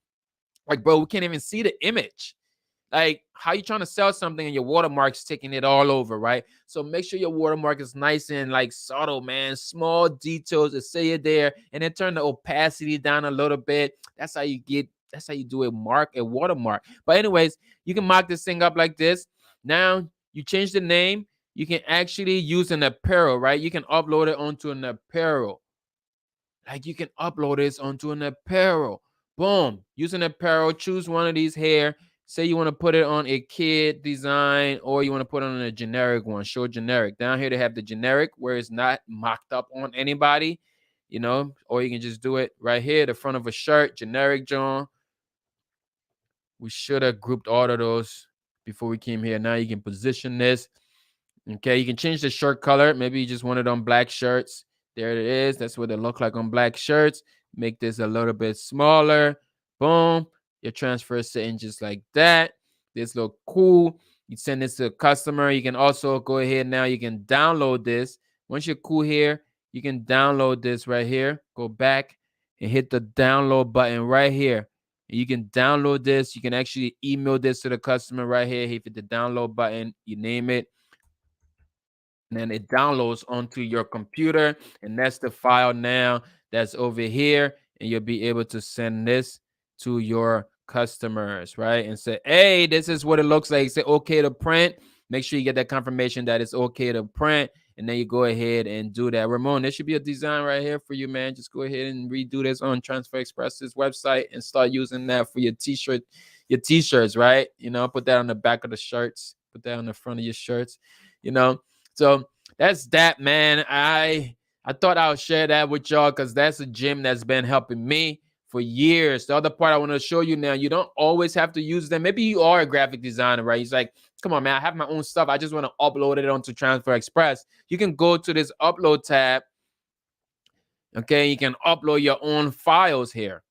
Like, bro, we can't even see the image. Like, how you trying to sell something and your watermark's taking it all over, right? So make sure your watermark is nice and like subtle, man. Small details that say it there, and then turn the opacity down a little bit. That's how you do a watermark. But anyways, you can mark this thing up like this. Now you change the name. You can actually use an apparel, right? You can upload it onto an apparel. Like, you can upload this onto an apparel. Boom. Use an apparel. Choose one of these here. say you want to put it on a kid design or you want to put it on a generic one, show generic. Down here they have the generic where it's not mocked up on anybody, or you can just do it right here, the front of a shirt, generic John. We should have grouped all of those before we came here. Now you can position this. Okay, you can change the shirt color. Maybe you just want it on black shirts. There it is. That's what they look like on black shirts. Make this a little bit smaller. Boom. Your transfer is sitting just like that. This look cool. You send this to a customer. You can also go ahead now. You can download this. Once you're cool here, you can download this right here. Go back and hit the download button right here. You can download this. You can actually email this to the customer right here. Hit the download button. You name it. And then it downloads onto your computer, and that's the file now that's over here, and you'll be able to send this to your customers, right? And say, hey, this is what it looks like. Say okay to print. Make sure you get that confirmation that it's okay to print, and then you go ahead and do that. Ramon, there should be a design right here for you, man. Just go ahead and redo this on Transfer Express's website and start using that for your t-shirts, right? Put that on the back of the shirts, put that on the front of your shirts, So that's that, man. I thought I would share that with y'all because that's a gym that's been helping me for years. The other part I want to show you now, you don't always have to use them. Maybe you are a graphic designer, right? He's like, come on, man, I have my own stuff. I just want to upload it onto Transfer Express. You can go to this upload tab. Okay, you can upload your own files here,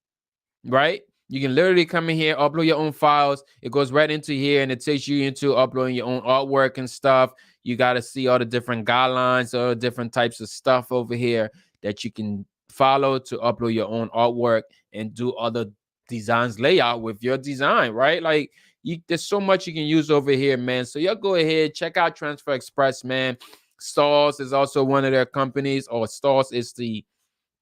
right? You can literally come in here, upload your own files. It goes right into here and it takes you into uploading your own artwork and stuff. You got to see all the different guidelines, all the different types of stuff over here that you can follow to upload your own artwork and do other designs layout with your design, right? Like there's so much you can use over here, man. So y'all go ahead, check out Transfer Express, man. Stars is also one of their companies, or Stars is the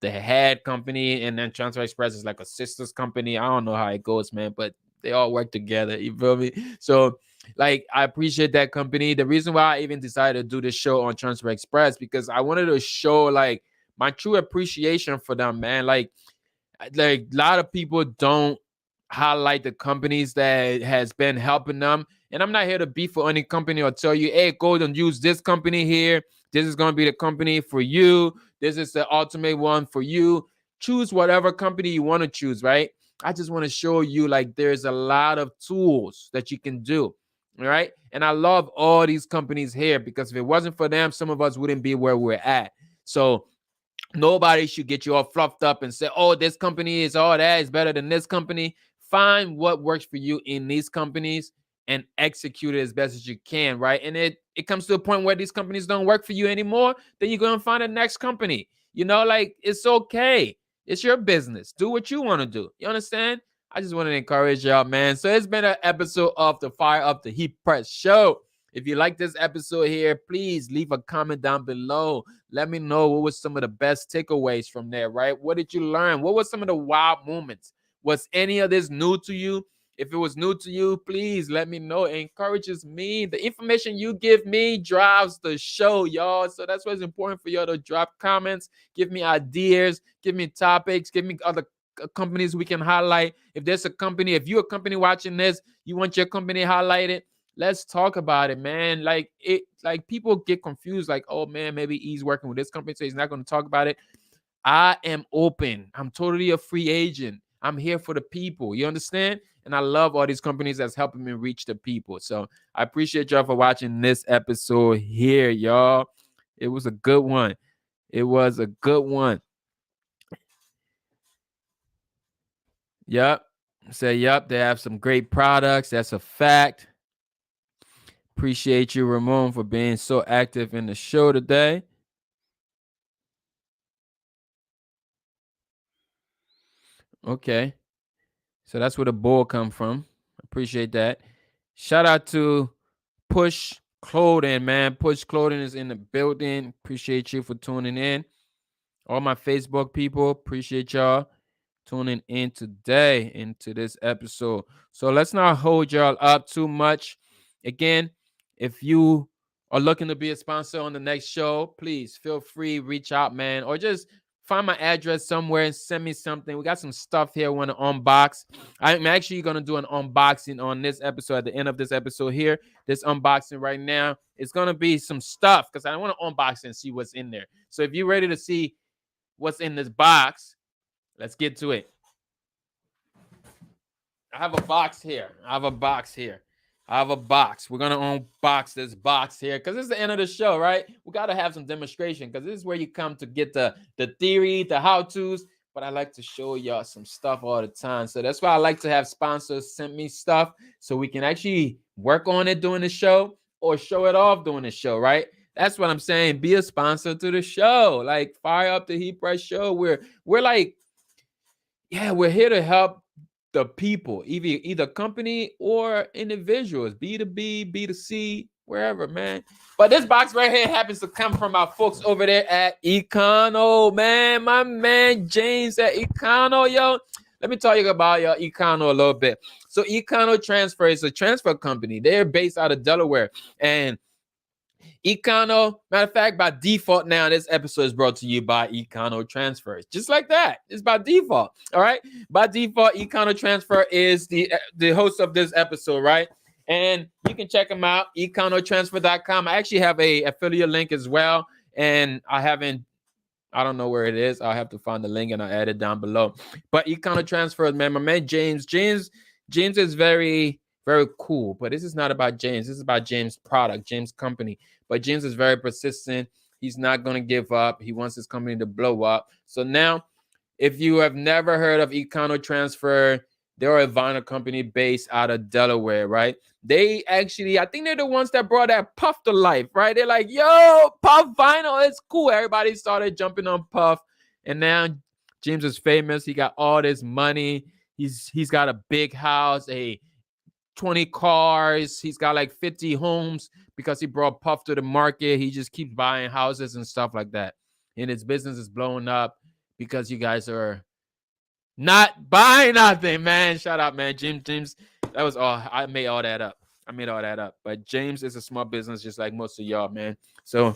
head company, and then Transfer Express is like a sister's company. I don't know how it goes, man, but they all work together. You feel me? So, like, I appreciate that company. The reason why I even decided to do this show on Transfer Express because I wanted to show like my true appreciation for them, man. Like a lot of people don't highlight the companies that has been helping them. And I'm not here to beef for any company or tell you, hey, go and use this company here. This is going to be the company for you. This is the ultimate one for you. Choose whatever company you want to choose, right? I just want to show you like there's a lot of tools that you can do, right? And I love all these companies here because if it wasn't for them, some of us wouldn't be where we're at. So nobody should get you all fluffed up and say, oh, this company is all that is better than this company. Find what works for you in these companies and execute it as best as you can, right? And it comes to a point where these companies don't work for you anymore, then you're going to find the next company. Like it's okay. It's your business. Do what you want to do. You understand? I just want to encourage y'all, man. So it's been an episode of the Fire Up the Heat Press show. If you like this episode here, please leave a comment down below. Let me know what was some of the best takeaways from there, right? What did you learn? What was some of the wild moments? Was any of this new to you? If it was new to you, please let me know. It encourages me. The information you give me drives the show, y'all. So that's why it's important for y'all to drop comments, give me ideas, give me topics, give me other companies we can highlight. If there's a company, if you're a company watching this, you want your company highlighted, let's talk about it, man. Like people get confused, like, oh man, maybe he's working with this company, so he's not going to talk about it. I am open. I'm totally a free agent. I'm here for the people. You understand? And I love all these companies that's helping me reach the people. So I appreciate y'all for watching this episode here, y'all. It was a good one. It was a good one. Yep. Yep, they have some great products. That's a fact. Appreciate you, Ramon, for being so active in the show today. Okay. So that's where the bull come from. Appreciate that. Shout out to Push Clothing, man. Push Clothing is in the building. Appreciate you for tuning in. All my Facebook people, appreciate y'all tuning in today into this episode. So let's not hold y'all up too much. Again, if you are looking to be a sponsor on the next show, please feel free, reach out, man, or just find my address somewhere and send me something. We got some stuff here I want to unbox. I'm actually going to do an unboxing on this episode at the end of this episode here. This unboxing right now. It's going to be some stuff because I want to unbox and see what's in there. So if you're ready to see what's in this box, let's get to it. I have a box here. We're going to unbox this box here because it's the end of the show, right? We got to have some demonstration because this is where you come to get the theory, the how-tos. But I like to show y'all some stuff all the time. So that's why I like to have sponsors send me stuff so we can actually work on it during the show or show it off during the show, right? That's what I'm saying. Be a sponsor to the show. Like, fire up the Heat Press Show. We're like, yeah, we're here to help the people, either company or individuals, B2B, B2C, wherever, man. But this box right here happens to come from our folks over there at Econo, man. My man James at Econo, yo. Let me tell you about your Econo a little bit. So Econo Transfer is a transfer company. They're based out of Delaware. And Econo, matter of fact, by default now, this episode is brought to you by Econo Transfers. Just like that. It's by default. All right. By default, Econo Transfer is the host of this episode, right? And you can check them out, econotransfer.com. I actually have a affiliate link as well. And I don't know where it is. I'll have to find the link and I'll add it down below. But Econo Transfer, man, my man James is very, very cool. But this is not about James. This is about James' product, James' company. But James is very persistent. He's not going to give up. He wants his company to blow up. So now, if you have never heard of Econo Transfer, they're a vinyl company based out of Delaware, right? They actually, I think they're the ones that brought that Puff to life, right? They're like, yo, Puff vinyl, it's cool. Everybody started jumping on Puff. And now James is famous. He got all this money. He's got a big house, 20 cars. He's got like 50 homes because he brought Puff to the market. He just keeps buying houses and stuff like that. And his business is blowing up because you guys are not buying nothing, man. Shut up, man. James, that was all. I made all that up. But James is a small business just like most of y'all, man. So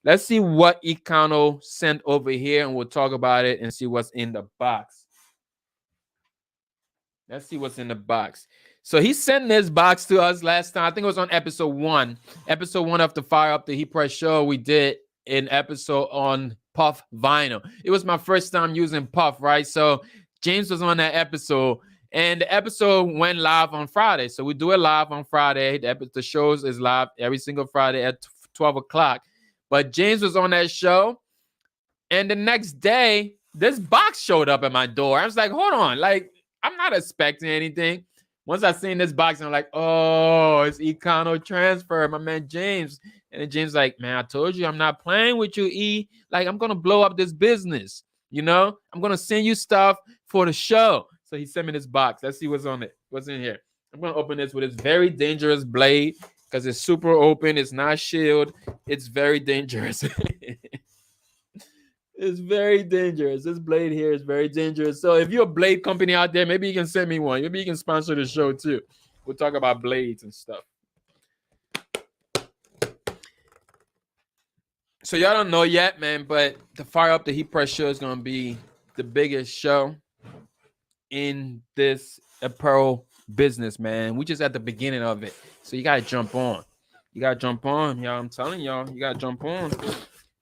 let's see what Econo sent over here and we'll talk about it and see what's in the box. Let's see what's in the box. So he sent this box to us last time. I think it was on episode 1. Episode 1 of the Fire Up the Heat Press show. We did an episode on Puff vinyl. It was my first time using Puff, right? So James was on that episode. And the episode went live on Friday. So we do it live on Friday. The shows is live every single Friday at 12 o'clock. But James was on that show. And the next day, this box showed up at my door. I was like, hold on. Like, I'm not expecting anything. Once I seen this box, I'm like, oh, it's Econo Transfer, my man James. And then James like, man, I told you I'm not playing with you, E. Like, I'm going to blow up this business. You know, I'm going to send you stuff for the show. So he sent me this box. Let's see what's on it. What's in here? I'm going to open this with this very dangerous blade because it's super open. It's not shielded. It's very dangerous. It's very dangerous. This blade here is very dangerous. So if you're a blade company out there, maybe you can send me one. Maybe you can sponsor the show too. We'll talk about blades and stuff. So y'all don't know yet, man, but the Fire Up the Heat Press show is going to be the biggest show in this apparel business, man. We just at the beginning of it. So you got to jump on. Y'all. I'm telling y'all, you got to jump on.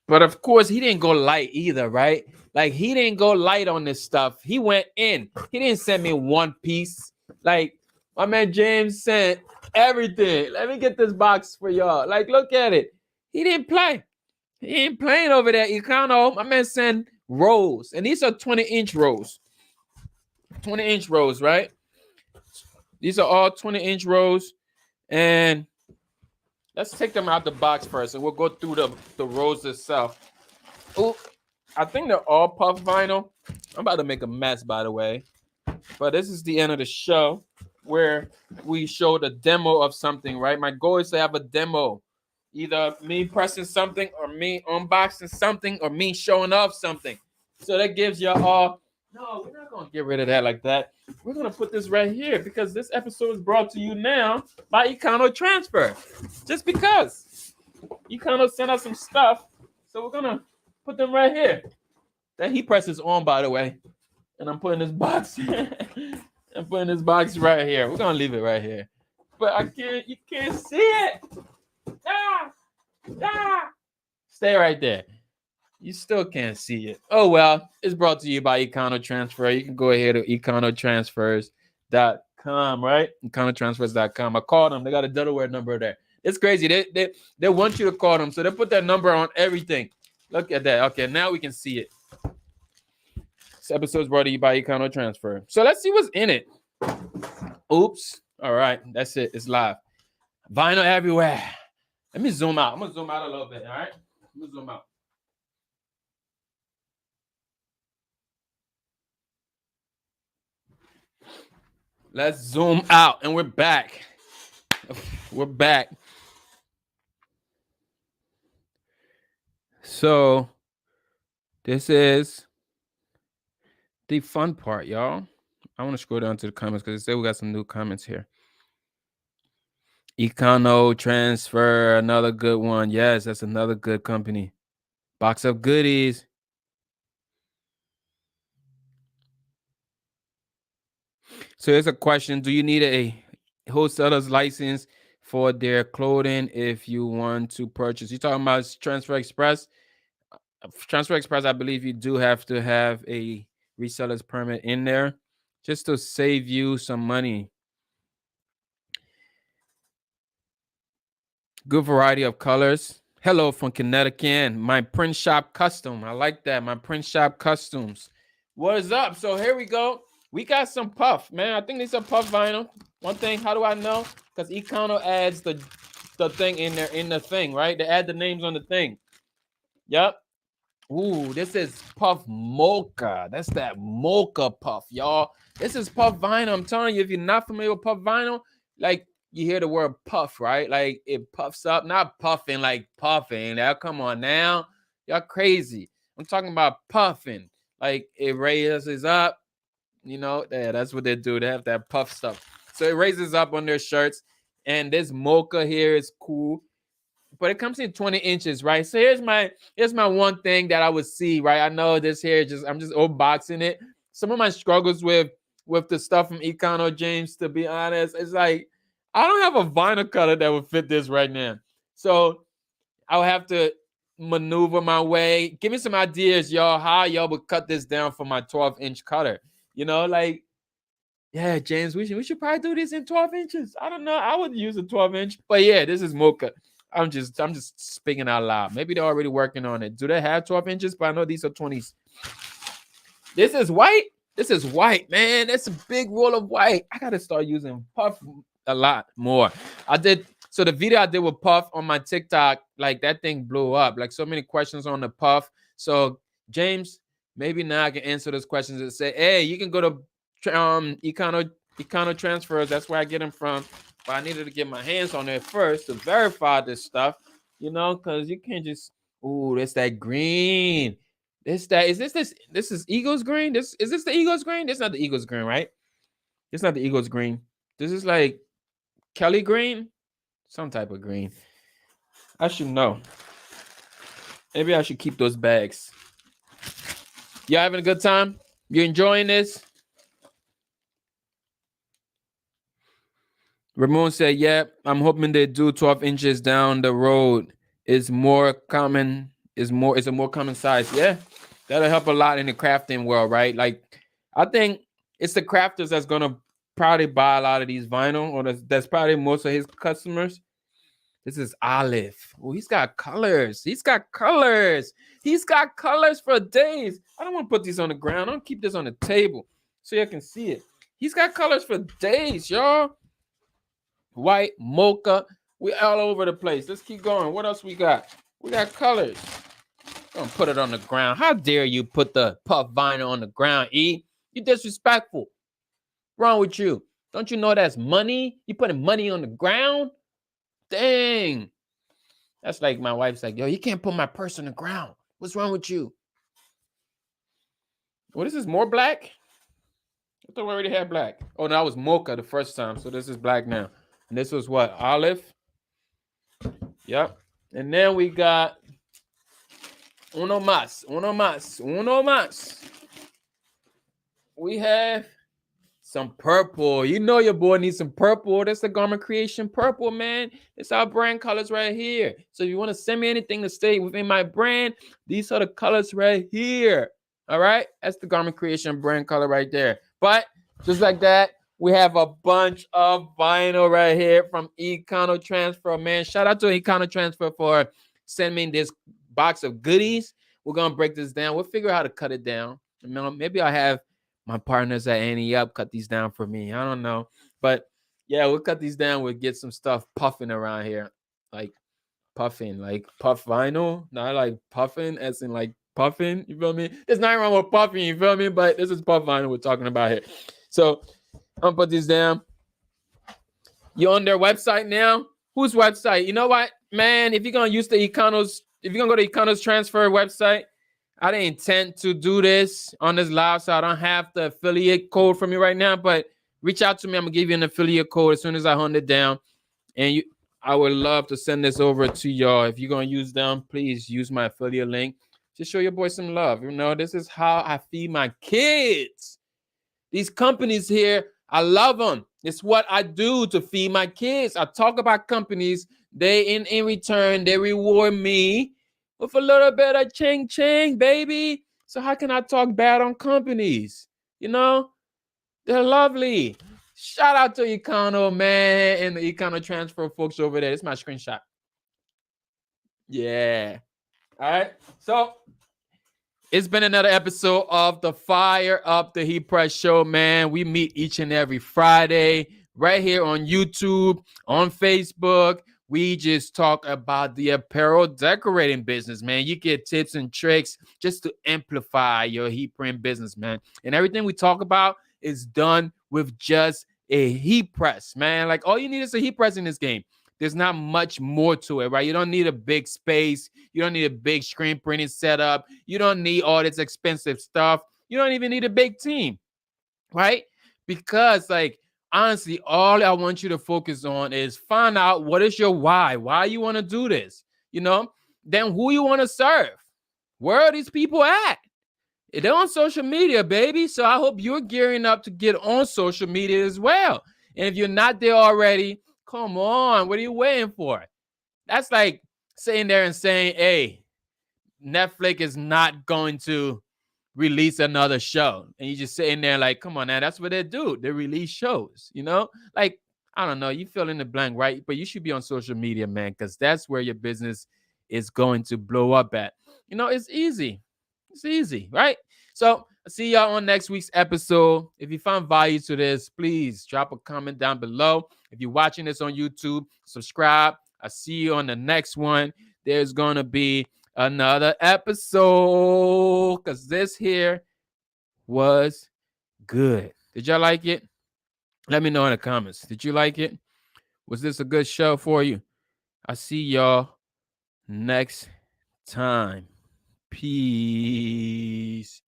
But of course, he didn't go light either, right? Like, he didn't go light on this stuff. He went in. He didn't send me one piece. Like, my man James sent everything. Let me get this box for y'all. Like, look at it. He didn't play. He ain't playing over there, Econo. My man sent rolls. And these are 20-inch rolls. 20-inch rolls, right? These are all 20-inch rolls. And let's take them out the box first, and we'll go through the rolls itself. Oh, I think they're all Puff vinyl. I'm about to make a mess, by the way. But this is the end of the show where we showed a demo of something, right? My goal is to have a demo. Either me pressing something or me unboxing something or me showing off something. So that gives you all... No, we're not going to get rid of that like that. We're going to put this right here because this episode is brought to you now by Econo Transfer. Just because Econo sent us some stuff. So we're going to put them right here. Then he presses on, by the way. And I'm putting this box. I'm putting this box right here. We're gonna leave it right here. But you can't see it. Ah, ah. Stay right there. You still can't see it. Oh well, it's brought to you by Econo Transfer. You can go ahead to econotransfers.com, right? Econotransfers.com. I called them. They got a Delaware number there. It's crazy. They want you to call them, so they put that number on everything. Look at that. Okay, now we can see it. This episode is brought to you by Econo Transfer. So let's see what's in it. Oops. All right, that's it. It's live. Vinyl everywhere. Let me zoom out. I'm gonna zoom out a little bit. All right. Let me zoom out. Let's zoom out, and we're back. We're back. So this is the fun part, y'all. I want to scroll down to the comments because they say we got some new comments here. Econo Transfer, another good one. Yes, that's another good company. Box of goodies. So here's a question. Do you need a wholesaler's license for their clothing if you want to purchase? You talking about Transfer Express? Transfer Express, I believe you do have to have a reseller's permit in there just to save you some money. Good variety of colors. Hello from Connecticut. My print shop custom. I like that. My print shop customs. What is up? So here we go. We got some puff, man. I think these are puff vinyl. One thing, how do I know? Because Econo adds the thing in there, in the thing, right? They add the names on the thing. Yep. Ooh, this is puff mocha. That's that mocha puff, y'all. This is puff vinyl. I'm telling you, if you're not familiar with puff vinyl, like you hear the word puff, right? Like it puffs up, not puffing like puffing. Now, come on now. Y'all crazy. I'm talking about puffing. Like it raises up, you know, yeah, that's what they do. They have that puff stuff. So it raises up on their shirts. And this mocha here is cool. But it comes in 20 inches, right? So here's my one thing that I would see, right? I know this here, I'm just unboxing it. Some of my struggles with the stuff from Econo, James, to be honest, it's like I don't have a vinyl cutter that would fit this right now. So I'll have to maneuver my way. Give me some ideas, y'all, how y'all would cut this down for my 12-inch cutter. You know, like, yeah, James, we should probably do this in 12 inches. I don't know. I would use a 12-inch, but yeah, this is mocha. I'm just speaking out loud. Maybe they're already working on it. Do they have 12 inches? But I know these are 20s. This is white. This is white, man. That's a big roll of white. I gotta start using puff a lot more. So the video I did with Puff on my TikTok, like that thing blew up. Like so many questions on the Puff. So James, maybe now I can answer those questions and say, hey, you can go to Econo Transfers. That's where I get them from. But I needed to get my hands on it first to verify this stuff, you know, because you can't just, ooh, that's that green. This is Eagles green? Is this the Eagles green? This is not the Eagles green, right? It's not the Eagles green. This is like Kelly green, some type of green. I should know. Maybe I should keep those bags. You having a good time? You enjoying this? Ramon said, yeah, I'm hoping they do 12 inches down the road. It's more common. It's a more common size. Yeah, that'll help a lot in the crafting world, right? Like, I think it's the crafters that's going to probably buy a lot of these vinyl, or that's probably most of his customers. This is Olive. Oh, he's got colors. He's got colors. He's got colors for days. I don't want to put these on the ground. I don't keep this on the table so you can see it. He's got colors for days, y'all. White, mocha. We all over the place. Let's keep going. What else we got? We got colors. Don't put it on the ground. How dare you put the puff vinyl on the ground, E? You disrespectful. Wrong with you? Don't you know that's money? You putting money on the ground? Dang. That's like my wife's like, yo, you can't put my purse on the ground. What's wrong with you? What is this, more black? I thought we already had black. Oh, no, that was mocha the first time. So this is black now. And this was what? Olive? Yep. And then we got Uno más. Uno más. Uno más. We have some purple. You know your boy needs some purple. That's the Garment Creation purple, man. It's our brand colors right here. So if you want to send me anything to stay within my brand, these are the colors right here. All right? That's the Garment Creation brand color right there. But just like that, we have a bunch of vinyl right here from Econo Transfer, man. Shout out to Econo Transfer for sending me this box of goodies. We're going to break this down. We'll figure out how to cut it down. You know, maybe I'll have my partners at Annie Up cut these down for me. I don't know. But yeah, we'll cut these down. We'll get some stuff puffing around here. Like puffing, like puff vinyl. Not like puffing as in like puffing. You feel me? There's nothing wrong with puffing, you feel me? But this is puff vinyl we're talking about here. So I'm gonna put these down. You on their website now? Whose website? You know what, man? If you're gonna use the Econos, if you're gonna go to Econos Transfer website, I didn't intend to do this on this live, so I don't have the affiliate code from you right now. But reach out to me. I'm gonna give you an affiliate code as soon as I hunt it down, and I would love to send this over to y'all. If you're gonna use them, please use my affiliate link. Just show your boy some love. You know, this is how I feed my kids. These companies here, I love them. It's what I do to feed my kids. I talk about companies. They in return, they reward me with a little bit of ching ching, baby. So how can I talk bad on companies? You know, they're lovely. Shout out to Econo, man, and the Econo Transfer folks over there. It's my screenshot. Yeah. All right. So it's been another episode of the Fire Up the Heat Press Show, man. We meet each and every Friday right here on YouTube, on Facebook. We just talk about the apparel decorating business, man. You get tips and tricks just to amplify your heat print business, man. And everything we talk about is done with just a heat press, man. Like all you need is a heat press in this game. There's not much more to it, right? You don't need a big space. You don't need a big screen printing setup. You don't need all this expensive stuff. You don't even need a big team, right? Because, like, honestly, all I want you to focus on is find out what is your why you want to do this, you know? Then who you want to serve. Where are these people at? They're on social media, baby. So I hope you're gearing up to get on social media as well. And if you're not there already, come on, what are you waiting for? That's like sitting there and saying, hey, Netflix is not going to release another show. And you just sitting there like, come on now, that's what they do. They release shows, you know? Like, I don't know, you fill in the blank, right? But you should be on social media, man, because that's where your business is going to blow up at. You know, it's easy. It's easy, right? So I'll see y'all on next week's episode. If you found value to this, please drop a comment down below. If you're watching this on YouTube, subscribe. I'll see you on the next one. There's going to be another episode because this here was good. Did y'all like it? Let me know in the comments. Did you like it? Was this a good show for you? I'll see y'all next time. Peace.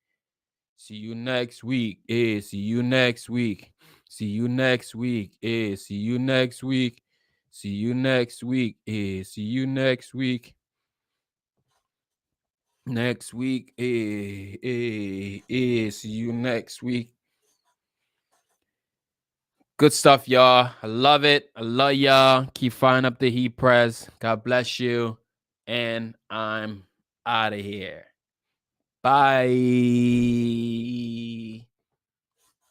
See you next week. See you next week. See you next week. See you next week. See you next week. See you next week. Next week. See you next week. Good stuff, y'all. I love it. I love y'all. Keep firing up the heat press. God bless you. And I'm out of here. Bye.